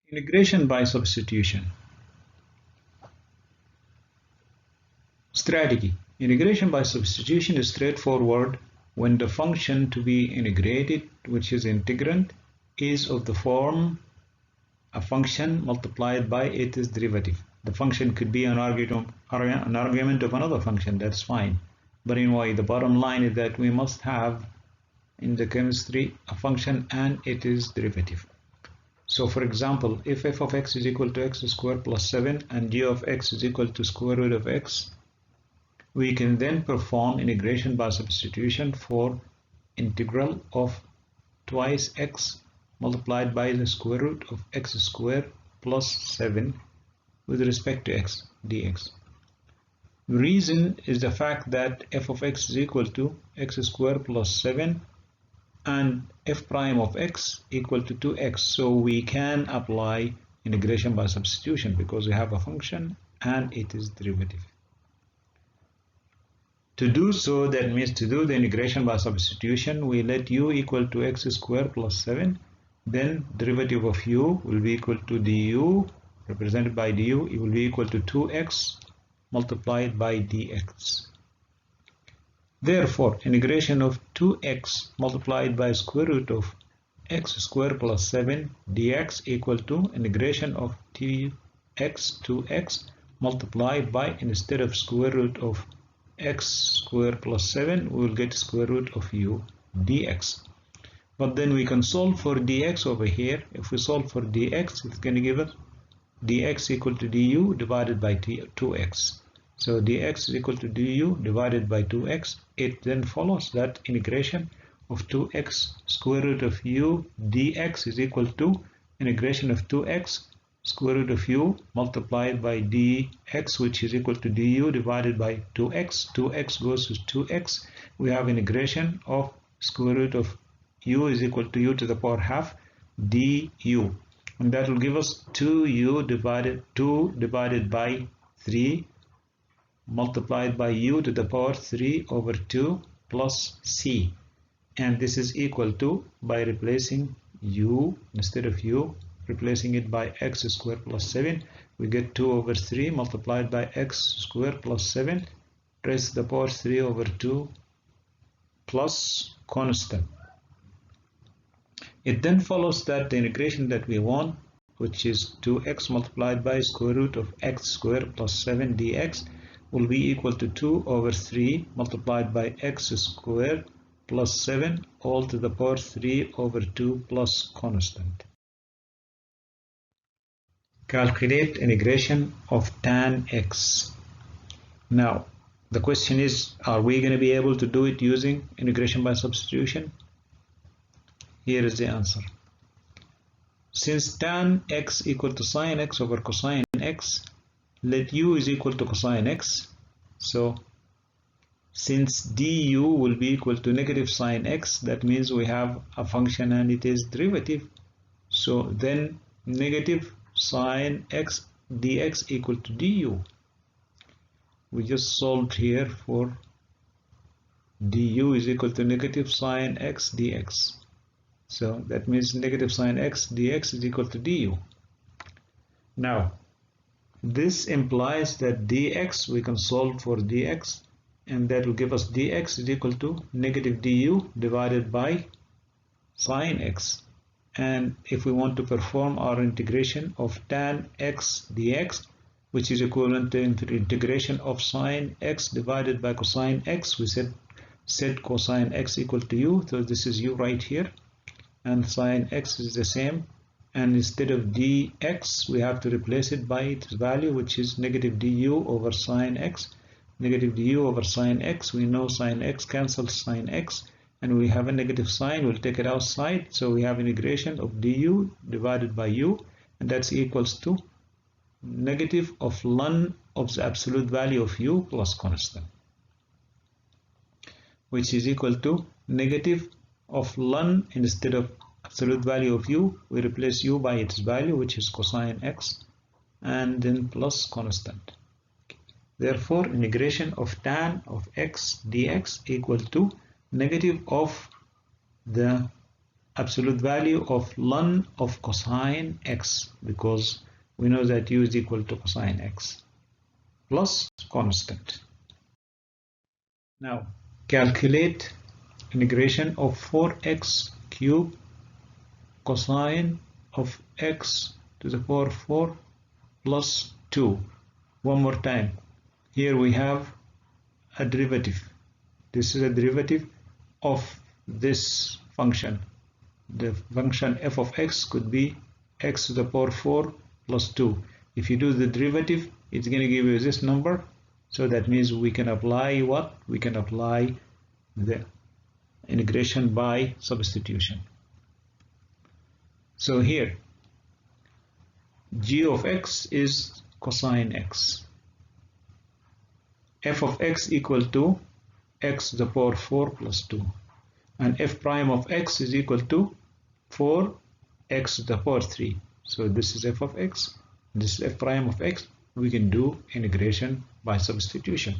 Integration by substitution. Strategy. Integration by substitution is straightforward when the function to be integrated, which is integrand, is of the form a function multiplied by its derivative. The function could be an argument of another function, that's fine. But anyway, the bottom line is that we must have in the chemistry a function and its derivative. So for example, if f of x is equal to x squared plus 7 and g of x is equal to square root of x, we can then perform integration by substitution for integral of twice x multiplied by the square root of x squared plus 7 with respect to x dx. The reason is the fact that f of x is equal to x squared plus 7 and f prime of x equal to 2x, so we can apply integration by substitution because we have a function and its derivative. To do so, that means to do the integration by substitution, we let u equal to x squared plus 7, then derivative of u will be equal to du, represented by du, it will be equal to 2x multiplied by dx. Therefore, integration of 2x multiplied by square root of x squared plus 7 dx equal to integration of 2x multiplied by, instead of square root of x squared plus 7, we will get square root of u dx. But then we can solve for dx over here. If we solve for dx, it's going to give us dx equal to du divided by 2x. So dx is equal to du divided by 2x. It then follows that integration of 2x square root of u dx is equal to integration of 2x square root of u multiplied by dx, which is equal to du divided by 2x. 2x goes to 2x. We have integration of square root of u is equal to u to the power half du, and that will give us 2 divided by 3 multiplied by u to the power 3 over 2 plus c, and this is equal to, by replacing u instead of u, replacing it by x squared plus 7, we get 2 over 3 multiplied by x squared plus 7 raised to the power 3 over 2 plus constant. It then follows that the integration that we want, which is 2x multiplied by square root of x squared plus 7 dx, will be equal to 2 over 3 multiplied by x squared plus 7 all to the power 3 over 2 plus constant. Calculate integration of tan x. Now, the question is, are we going to be able to do it using integration by substitution? Here is the answer. Since tan x equal to sine x over cosine x, let u is equal to cosine x. So, since du will be equal to negative sine x, that means we have a function and it is derivative. So then negative sine x dx equal to du. We just solved here for du is equal to negative sine x dx. So that means negative sine x dx is equal to du. Now, this implies that dx, we can solve for dx, and that will give us dx is equal to negative du divided by sine x. And if we want to perform our integration of tan x dx, which is equivalent to integration of sine x divided by cosine x, we set cosine x equal to u, so this is u right here, and sine x is the same, and instead of dx we have to replace it by its value, which is negative du over sine x. Negative du over sine x, we know sine x cancels sine x, and we have a negative sign, we'll take it outside, so we have integration of du divided by u, and that's equals to negative of ln of the absolute value of u plus constant, which is equal to negative of ln, instead of absolute value of u, we replace u by its value, which is cosine x, and then plus constant. Therefore, integration of tan of x dx equal to negative of the absolute value of ln of cosine x, because we know that u is equal to cosine x plus constant. Now calculate integration of 4x cubed cosine of x to the power 4 plus 2. One more time. Here we have a derivative. This is a derivative of this function. The function f of x could be x to the power 4 plus 2. If you do the derivative, it's going to give you this number. So that means we can apply what? We can apply the integration by substitution. So here, g of x is cosine x. F of x equal to x to the power 4 plus 2. And f prime of x is equal to 4x to the power 3. So this is f of x, this is f prime of x. We can do integration by substitution.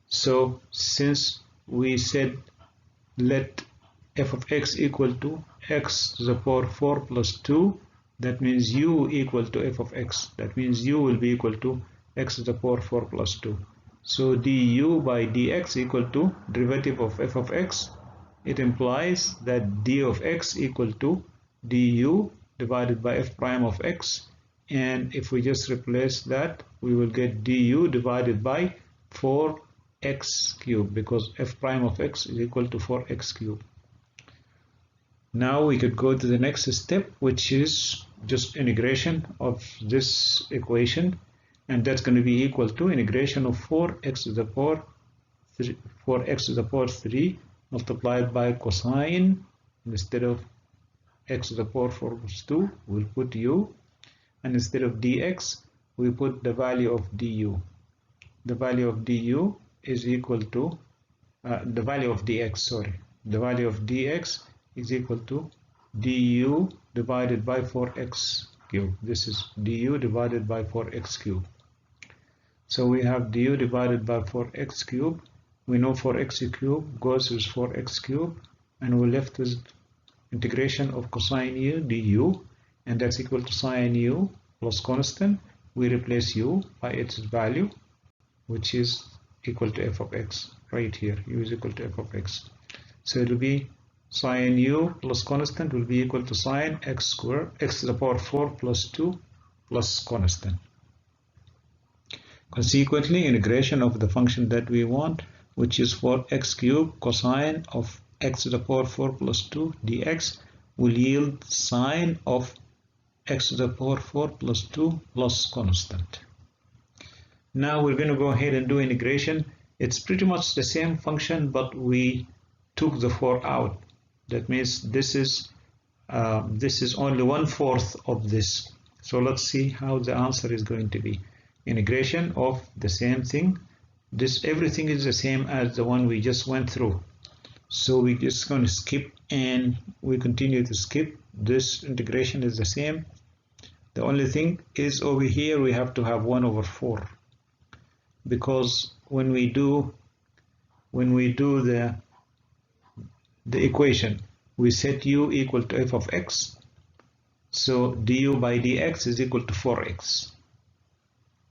So since we said let f of x equal to x to the power 4 plus 2, that means u equal to f of x. That means u will be equal to x to the power 4 plus 2. So du by dx equal to derivative of f of x. It implies that d of x equal to du divided by f prime of x. And if we just replace that, we will get du divided by 4x cubed, because f prime of x is equal to 4x cubed. Now we could go to the next step, which is just integration of this equation, and that's going to be equal to integration of 4x to the power 3, 4x to the power 3 multiplied by cosine. Instead of x to the power 4 plus 2, we'll put u, and instead of dx, we put the value of du. The value of du is equal to the value of dx, sorry. The value of dx is equal to du divided by 4x cubed. This is du divided by 4x cubed. So we have du divided by 4x cubed. We know 4x cubed goes with 4x cubed, and we're left with integration of cosine u du, and that's equal to sine u plus constant. We replace u by its value, which is equal to f of x right here. U is equal to f of x. So it will be sine u plus constant will be equal to sine x squared, x to the power 4 plus 2 plus constant. Consequently, integration of the function that we want, which is 4x cubed cosine of x to the power 4 plus 2 dx, will yield sine of x to the power 4 plus 2 plus constant. Now we're going to go ahead and do integration. It's pretty much the same function, but we took the 4 out. That means this is only 1/4 of this. So let's see how the answer is going to be. Integration of the same thing. Everything is the same as the one we just went through. So we're just going to skip, and we continue to skip. This integration is the same. The only thing is over here we have to have 1/4, because when we do the equation, we set u equal to f of x. So du by dx is equal to 4x.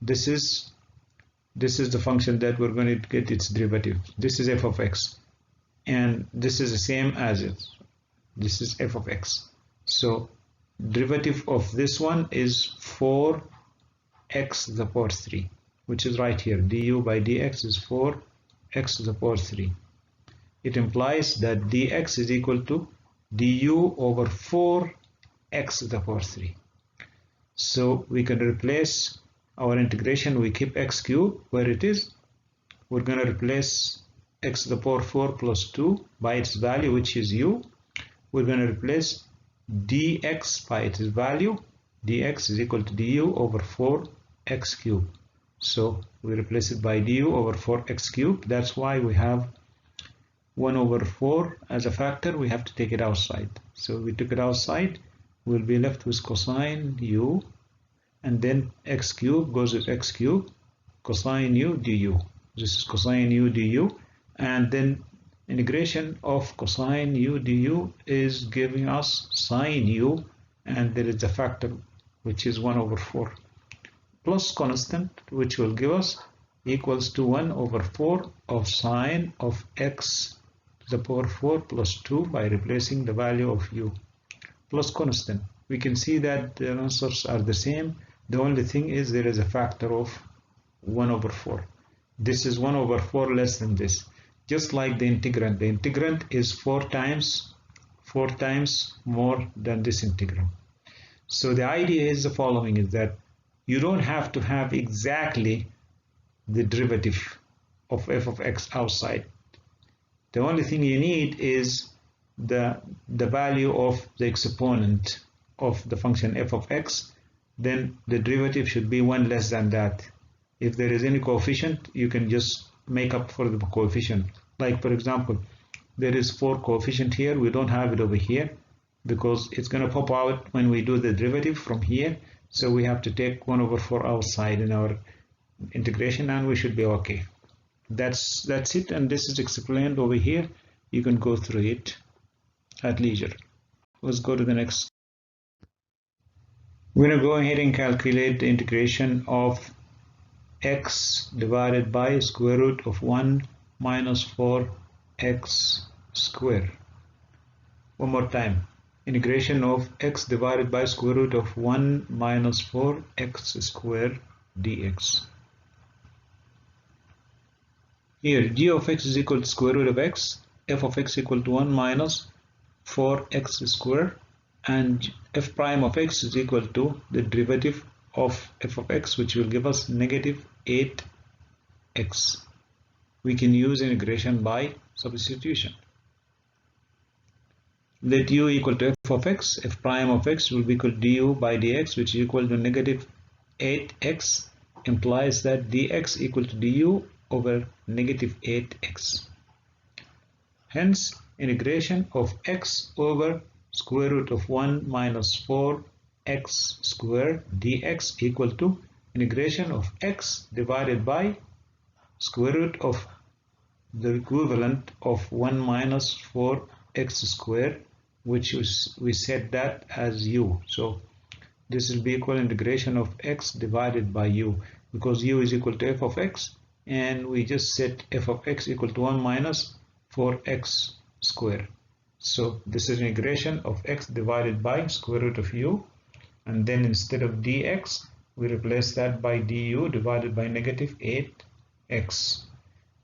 This is the function that we're going to get its derivative. This is f of x, and this is the same as it. This is f of x. So derivative of this one is 4x to the power 3, which is right here. Du by dx is 4x to the power 3. It implies that dx is equal to du over 4x to the power 3. So we can replace our integration. We keep x cubed where it is. We're going to replace x to the power 4 plus 2 by its value, which is u. We're going to replace dx by its value. Dx is equal to du over 4x cubed. So we replace it by du over 4x cubed. That's why we have 1/4 as a factor. We have to take it outside. So we took it outside. We'll be left with cosine u, and then x cubed goes with x cubed, cosine u du. This is cosine u du, and then integration of cosine u du is giving us sine u, and there is a factor which is 1 over 4 plus constant, which will give us equals to 1 over 4 of sine of x to the power 4 plus 2 by replacing the value of u plus constant. We can see that the answers are the same. The only thing is there is a factor of 1 over 4. This is 1 over 4 less than this. Just like the integrand. The integrand is 4 times more than this integrand. So the idea is the following, is that you don't have to have exactly the derivative of f of x outside. The only thing you need is the value of the exponent of the function f of x. Then the derivative should be 1 less than that. If there is any coefficient, you can just make up for the coefficient. Like for example, there is 4 coefficient here. We don't have it over here because it's going to pop out when we do the derivative from here. So we have to take 1 over 4 outside in our integration, and we should be okay. That's it, and this is explained over here. You can go through it at leisure. Let's go to the next. We're going to go ahead and calculate the integration of x divided by square root of 1 minus 4x squared. One more time. Integration of x divided by square root of 1 minus 4x squared dx. Here g of x is equal to square root of x, f of x equal to 1 minus 4x squared, and f prime of x is equal to the derivative of f of x, which will give us negative 8x. We can use integration by substitution. Let u equal to f of x, f prime of x will be equal to du by dx, which is equal to negative 8x, implies that dx equal to du over negative 8x. Hence, integration of x over square root of 1 minus 4x squared dx equal to integration of x divided by square root of the equivalent of 1 minus 4x squared, which is, we set that as u. So this will be equal integration of x divided by u, because u is equal to f of x, and we just set f of x equal to 1 minus 4x squared. So this is integration of x divided by square root of u, and then instead of dx we replace that by du divided by negative 8x,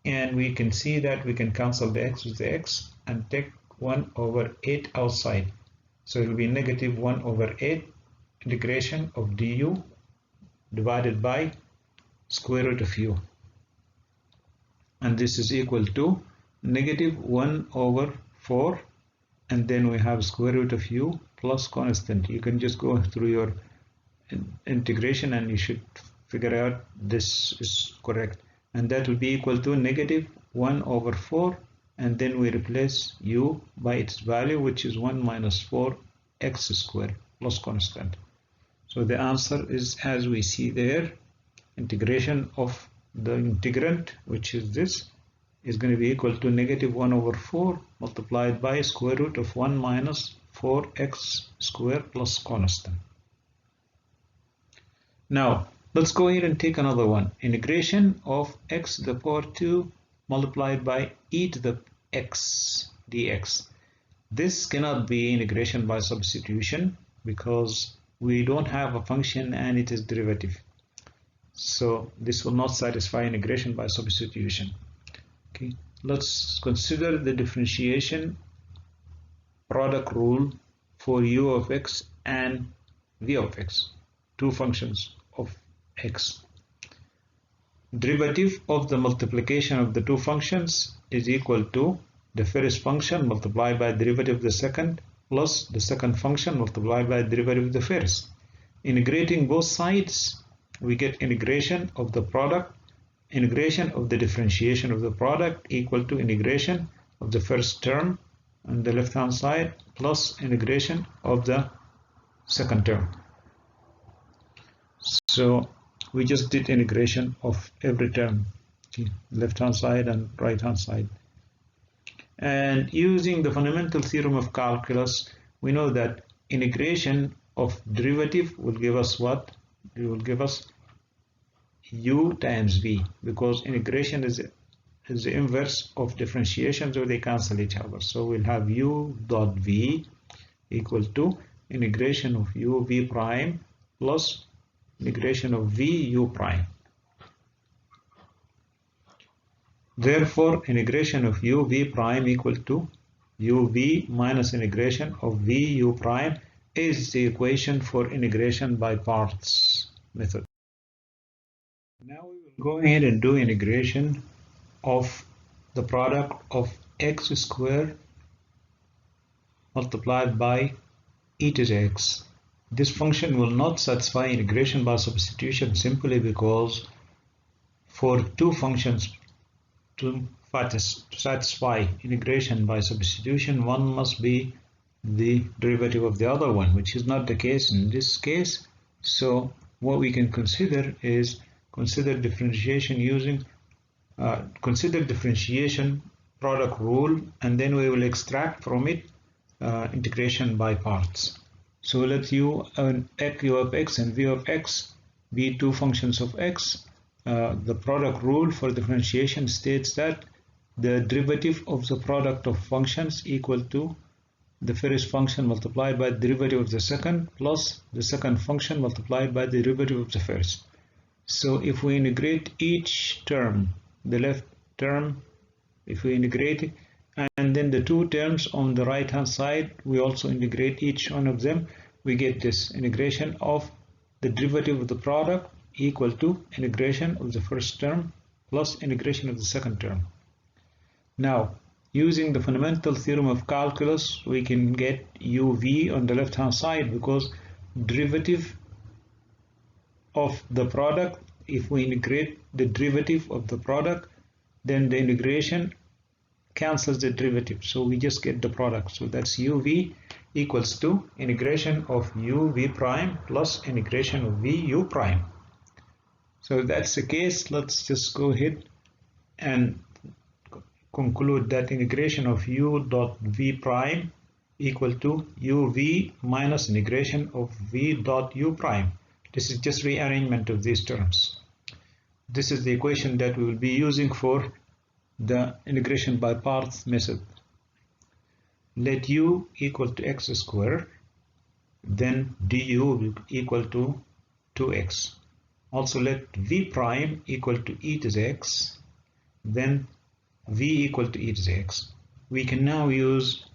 and we can see that we can cancel the x with the x and take 1 over 8 outside. So it will be negative 1 over 8 integration of du divided by square root of u, and this is equal to negative 1 over 4, and then we have square root of u plus constant. You can just go through your integration and you should figure out this is correct, and that will be equal to negative 1 over 4, and then we replace u by its value, which is 1 minus 4x squared plus constant. So the answer is, as we see there, integration of the integrand, which is this, is going to be equal to negative 1 over 4 multiplied by square root of 1 minus 4x squared plus constant. Now let's go ahead and take another one. Integration of x to the power 2 multiplied by e to the x dx. This cannot be integration by substitution because we don't have a function and it is derivative. So this will not satisfy integration by substitution. Okay, let's consider the differentiation product rule for u of x and v of x, two functions of x. Derivative of the multiplication of the two functions is equal to the first function multiplied by the derivative of the second plus the second function multiplied by the derivative of the first. Integrating both sides, we get integration of the product, integration of the differentiation of the product equal to integration of the first term on the left hand side plus integration of the second term. So we just did integration of every term, okay, left hand side and right hand side. And using the fundamental theorem of calculus, we know that integration of derivative will give us what? It will give us u times v, because integration is the inverse of differentiation, so they cancel each other. So we'll have u dot v equal to integration of u v prime plus integration of v u prime. Therefore, integration of u v prime equal to u v minus integration of v u prime is the equation for integration by parts method. Now we will go ahead and do integration of the product of x squared multiplied by e to the x. This function will not satisfy integration by substitution simply because for two functions to satisfy integration by substitution, one must be the derivative of the other one, which is not the case in this case. So what we can consider is consider differentiation using consider differentiation product rule, and then we will extract from it integration by parts. So let u of x and v of x be two functions of x. The product rule for differentiation states that the derivative of the product of functions equal to the first function multiplied by the derivative of the second plus the second function multiplied by the derivative of the first. So if we integrate each term, the left term, if we integrate it, and then the two terms on the right hand side, we also integrate each one of them, we get this integration of the derivative of the product equal to integration of the first term plus integration of the second term. Now, using the fundamental theorem of calculus, we can get uv on the left hand side, because derivative of the product, if we integrate the derivative of the product, then the integration cancels the derivative, so we just get the product. So that's uv equals to integration of uv prime plus integration of vu prime. So if that's the case, let's just go ahead and conclude that integration of u dot v prime equal to uv minus integration of v dot u prime. This is just rearrangement of these terms. This is the equation that we will be using for the integration by parts method. Let u equal to x squared, then du will equal to 2x. Also let v prime equal to e to the x, then v equal to e to the x. We can now use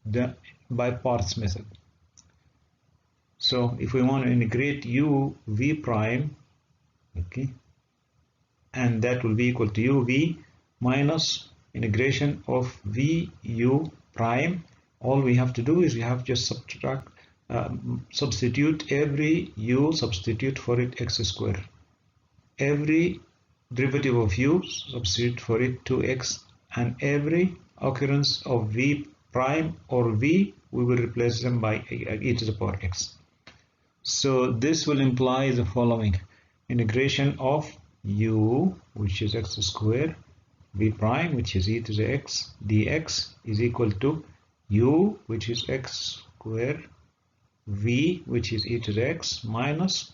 the by parts method. So if we want to integrate u v prime, okay, and that will be equal to uv minus integration of v u prime, all we have to do is we have just substitute every u, substitute for it x squared. Every derivative of u, substitute for it 2x, and every occurrence of v prime or v, we will replace them by e to the power x. So this will imply the following: integration of u, which is x squared, v prime, which is e to the x, dx is equal to u, which is x squared, v, which is e to the x, minus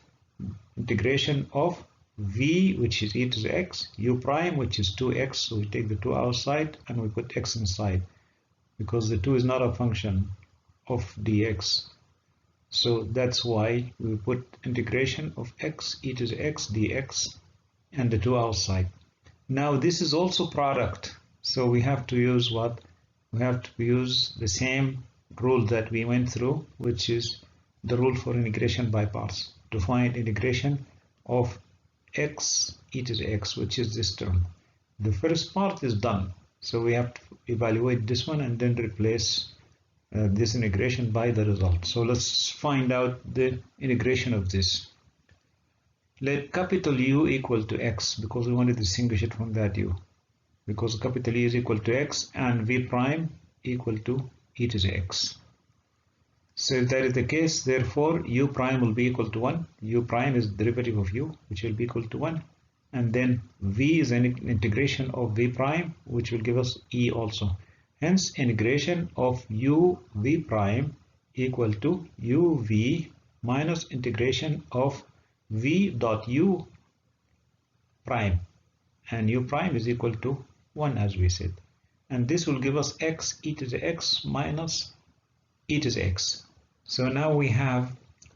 integration of v, which is e to the x, u prime, which is 2x, so we take the 2 outside and we put x inside, because the 2 is not a function of dx. So that's why we put integration of x e to the x dx and the 2 outside. Now this is also product, so we have to use what? We have to use the same rule that we went through, which is the rule for integration by parts, to find integration of x e to the x, which is this term. The first part is done, so we have to evaluate this one and then replace this integration by the result. So let's find out the integration of this. Let capital U equal to x, because we want to distinguish it from that u, because capital E is equal to x and v prime equal to e to the x. So if that is the case, therefore u prime will be equal to 1. U prime is the derivative of u, which will be equal to 1, and then v is an integration of v prime, which will give us e also. Hence, integration of uv prime equal to uv minus integration of v dot u prime, and u prime is equal to 1 as we said. And this will give us x e to the x minus e to the x. So now we have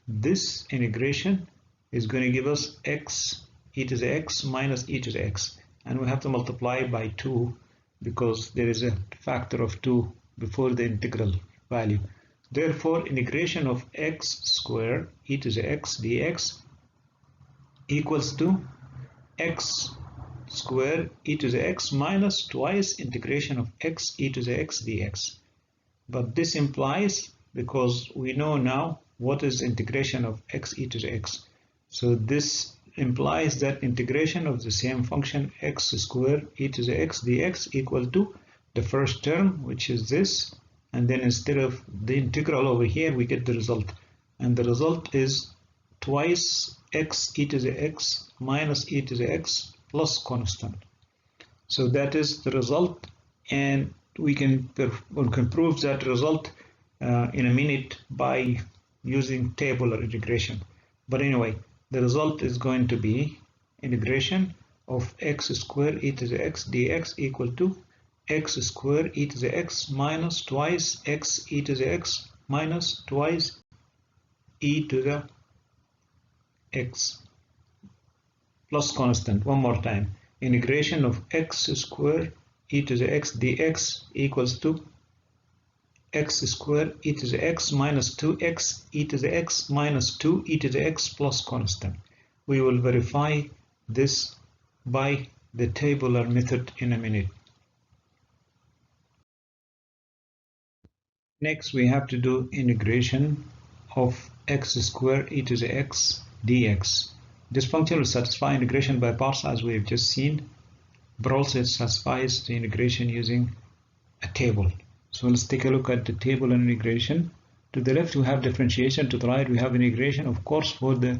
this integration is going to give us x e to the x minus e to the x, and we have to multiply by 2 because there is a factor of 2 before the integral value. Therefore, integration of x squared e to the x dx equals to x squared e to the x minus twice integration of x e to the x dx. But this implies, because we know now what is integration of x e to the x, so this implies that integration of the same function x squared e to the x dx equal to the first term, which is this, and then instead of the integral over here we get the result, and the result is twice x e to the x minus e to the x plus constant. So that is the result, and we can prove that result in a minute by using tabular integration. But anyway, the result is going to be integration of x squared e to the x dx equal to x squared e to the x minus twice x e to the x minus twice e to the x plus constant. One more time, integration of x squared e to the x dx equals to x squared e to the x minus 2x e to the x minus 2 e to the x plus constant. We will verify this by the tabular method in a minute. Next, we have to do integration of x squared e to the x dx. This function will satisfy integration by parts as we have just seen, but also it satisfies the integration using a table. So let's take a look at the table and integration. To the left we have differentiation, to the right we have integration. Of course, for the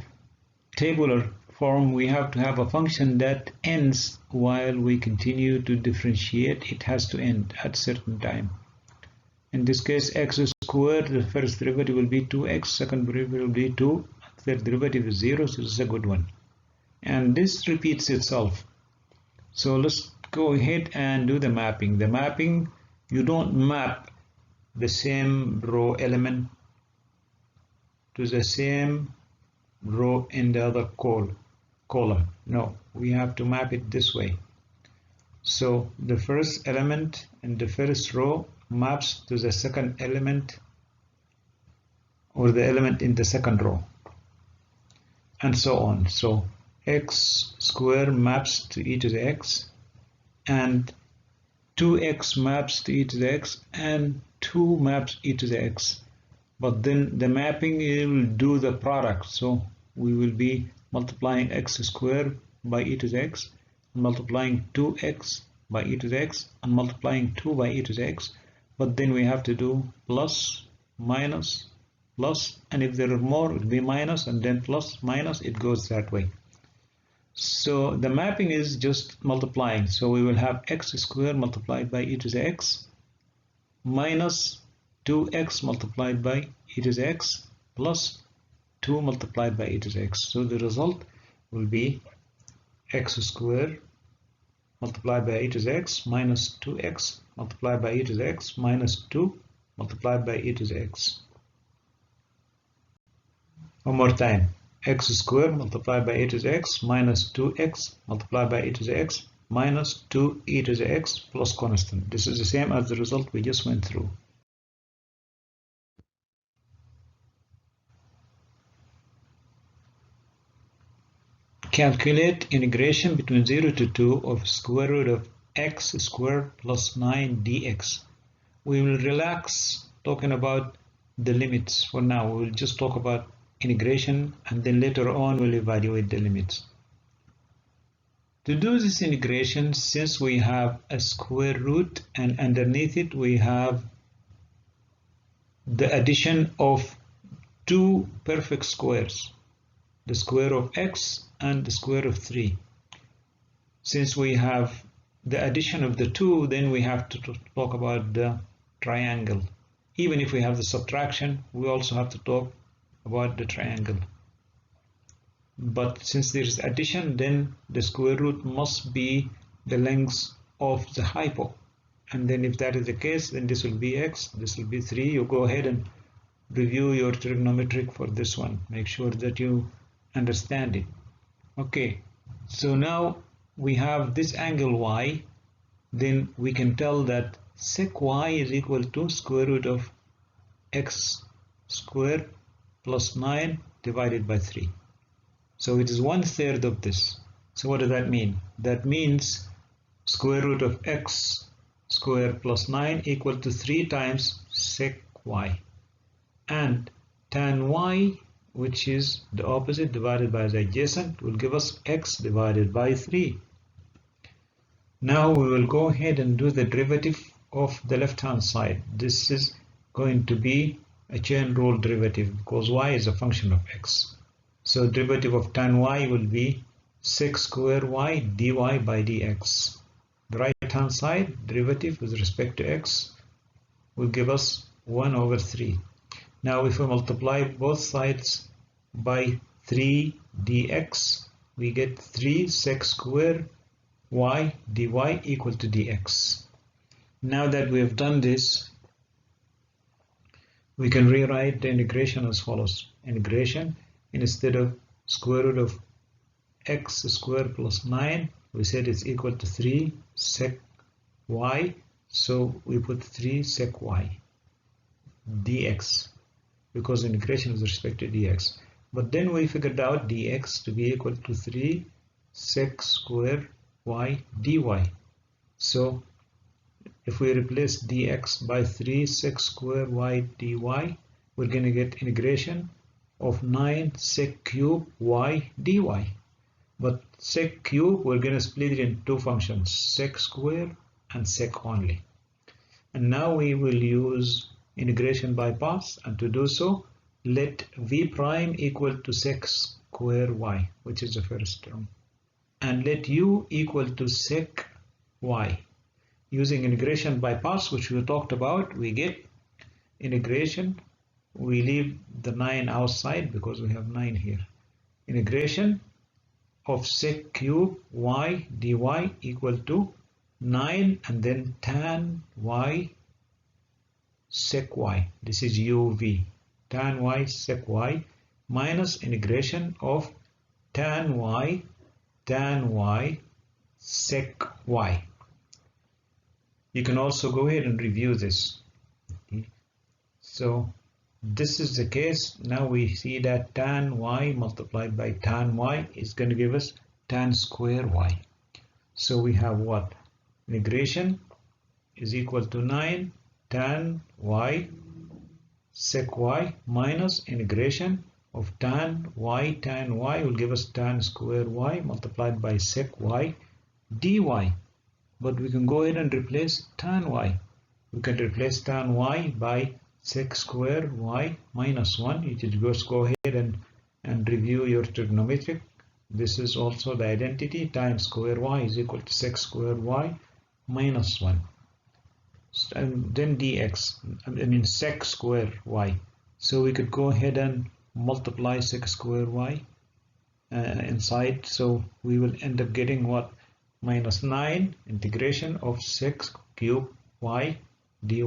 tabular form we have to have a function that ends while we continue to differentiate. It has to end at a certain time. In this case, x squared, the first derivative will be 2x, second derivative will be 2, third derivative is 0, so this is a good one. And this repeats itself. So let's go ahead and do the mapping. The mapping, you don't map the same row element to the same row in the other column. No, we have to map it this way. So the first element in the first row maps to the second element or the element in the second row, and so on. So x squared maps to e to the x, and 2x maps to e to the x, and 2 maps e to the x. But then the mapping will do the product, so we will be multiplying x squared by e to the x, multiplying 2x by e to the x, and multiplying 2 by e to the x. But then we have to do plus, minus, plus, and if there are more, it will be minus, and then plus, minus, it goes that way. So the mapping is just multiplying. So we will have x squared multiplied by e to the x minus 2x multiplied by e to the x plus 2 multiplied by e to the x. So the result will be x squared multiplied by e to the x minus 2x multiplied by e to the x minus 2 multiplied by e to the x. One more time. X squared multiplied by e to the x minus 2x multiplied by e to the x minus 2 e to the x plus constant. This is the same as the result we just went through. Calculate integration between 0 to 2 of square root of x squared plus 9 dx. We will relax talking about the limits for now. We will just talk about integration, and then later on we'll evaluate the limits. To do this integration, since we have a square root and underneath it we have the addition of 2 perfect squares, the square of x and the square of 3. Since we have the addition of the two, then we have to talk about the triangle. Even if we have the subtraction, we also have to talk about the triangle. But since there is addition, then the square root must be the length of the hypo. And then if that is the case, then this will be x, this will be 3. You go ahead and review your trigonometric for this one. Make sure that you understand it. Okay, so now we have this angle y. Then we can tell that sec y is equal to square root of x squared plus 9 divided by 3. So it is 1/3 of this. So what does that mean? That means square root of x squared plus 9 equal to 3 times sec y. And tan y, which is the opposite divided by the adjacent, will give us x divided by 3. Now we will go ahead and do the derivative of the left hand side. This is going to be a chain rule derivative because y is a function of x. So derivative of tan y will be sec square y dy by dx. The right hand side derivative with respect to x will give us 1/3. Now if we multiply both sides by 3 dx, we get 3 sec square y dy equal to dx. Now that we have done this, we can rewrite the integration as follows. Integration, instead of square root of x squared plus 9, we said it's equal to 3 sec y, so we put 3 sec y dx, because integration is with respect to dx. But then we figured out dx to be equal to 3 sec square y dy. So if we replace dx by 3 sec square y dy, we're going to get integration of 9 sec cube y dy. But sec cube, we're going to split it into two functions, sec square and sec only. And now we will use integration by parts, and to do so, let v prime equal to sec square y, which is the first term, and let u equal to sec y. Using integration by parts, which we talked about, we get integration. We leave the 9 outside because we have 9 here. Integration of sec cube y dy equal to 9 and then tan y sec y. This is uv. Tan y sec y minus integration of tan y sec y. You can also go ahead and review this. Okay. So this is the case. Now we see that tan y multiplied by tan y is going to give us tan square y. So we have what? Integration is equal to 9 tan y sec y minus integration of tan y will give us tan square y multiplied by sec y dy. But we can go ahead and replace tan y. We can replace tan y by sec square y minus 1. You just go ahead and review your trigonometric. This is also the identity. Tan square y is equal to sec square y minus 1. And then dx, I mean sec square y. So we could go ahead and multiply sec square y inside. So we will end up getting what? Minus 9 integration of sec cube y dy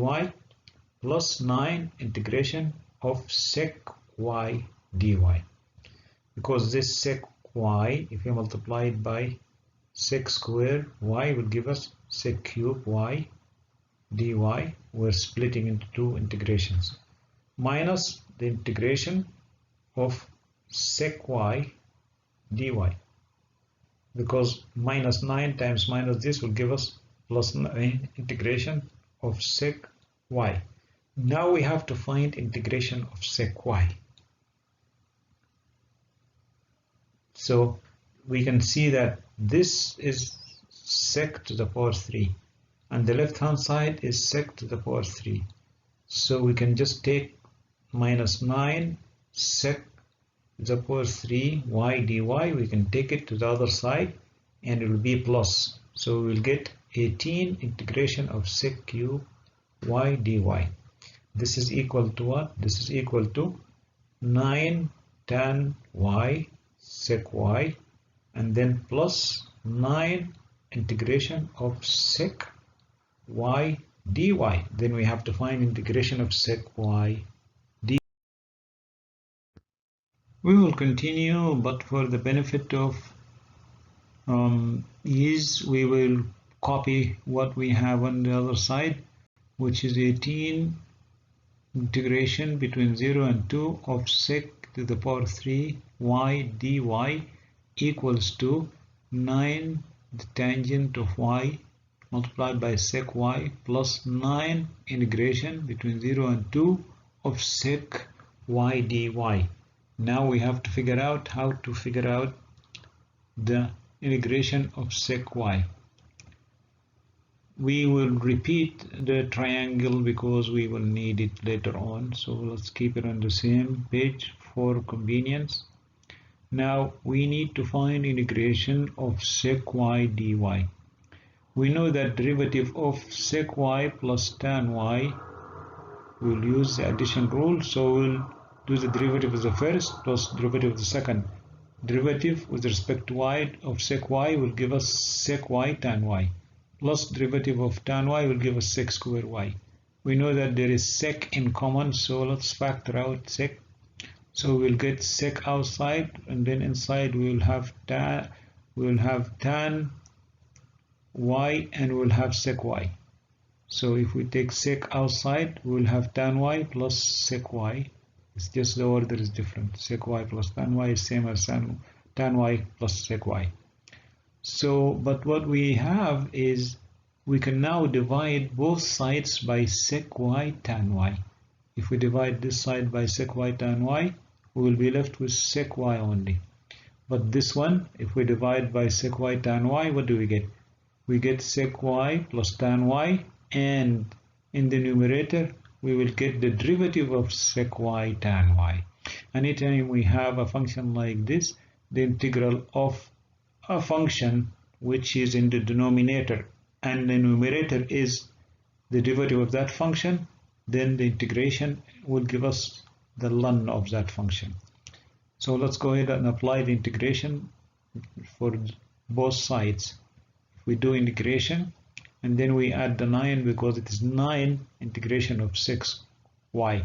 plus 9 integration of sec y dy. Because this sec y, if you multiply it by sec square y, will give us sec cube y dy. We're splitting into two integrations. Minus the integration of sec y dy. Because minus 9 times minus this will give us plus 9 integration of sec y. Now we have to find integration of sec y. So we can see that this is sec to the power 3 and the left hand side is sec to the power 3. So we can just take minus 9 sec to the power 3 y dy. We can take it to the other side and it will be plus. So we will get 18 integration of sec cube y dy. This is equal to what? This is equal to 9 tan y sec y, and then plus 9 integration of sec y dy. Then we have to find integration of sec y dy. We will continue, but for the benefit of ease, we will copy what we have on the other side, which is 18 integration between 0 and 2 of sec to the power 3 y dy equals to 9 the tangent of y multiplied by sec y plus 9 integration between 0 and 2 of sec y dy. Now we have to figure out how to figure out the integration of sec y. We will repeat the triangle because we will need it later on, so let's keep it on the same page for convenience. Now we need to find integration of sec y dy. We know that derivative of sec y plus tan y, we'll use the addition rule, so we'll do the derivative of the first plus derivative of the second. Derivative with respect to y of sec y will give us sec y tan y, plus derivative of tan y will give us sec square y. We know that there is sec in common, so let's factor out sec. So we'll get sec outside, and then inside we'll have tan y, and we'll have sec y. So if we take sec outside, we'll have tan y plus sec y. It's just the order is different. Sec y plus tan y is same as tan y plus sec y. So, but what we have is we can now divide both sides by sec y tan y. If we divide this side by sec y tan y, we will be left with sec y only. But this one, if we divide by sec y tan y, what do we get? We get sec y plus tan y, and in the numerator we will get the derivative of sec y tan y. Anytime we have a function like this, the integral of a function which is in the denominator and the numerator is the derivative of that function, then the integration will give us the ln of that function. So let's go ahead and apply the integration for both sides. We do integration, and then we add the 9 because it is 9 integration of sec y.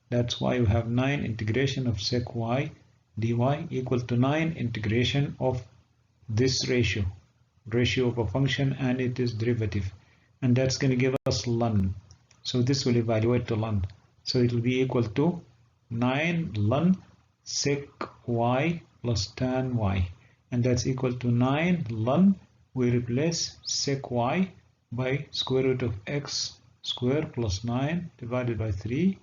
That's why we have 9 integration of sec y dy equal to 9 integration of this ratio of a function and it is derivative, and that's going to give us ln. So this will evaluate to ln. So it will be equal to 9 ln sec y plus tan y, and that's equal to 9 ln. We replace sec y by square root of x square plus 9 divided by 3,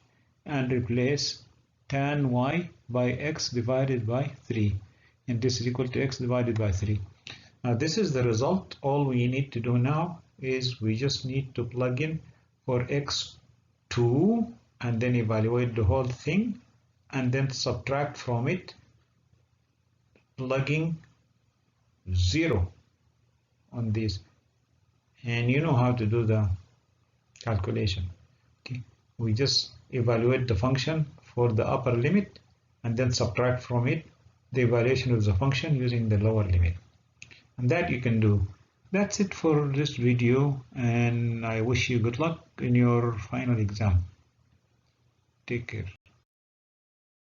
and replace tan y by x divided by 3, and this is equal to x divided by 3. Now this is the result. All we need to do now is we just need to plug in for x2 and then evaluate the whole thing, and then subtract from it, plugging 0 on this, and you know how to do the calculation. Okay, we just evaluate the function for the upper limit and then subtract from it the evaluation of the function using the lower limit, and that you can do. That's it for this video, and I wish you good luck in your final exam. Take care.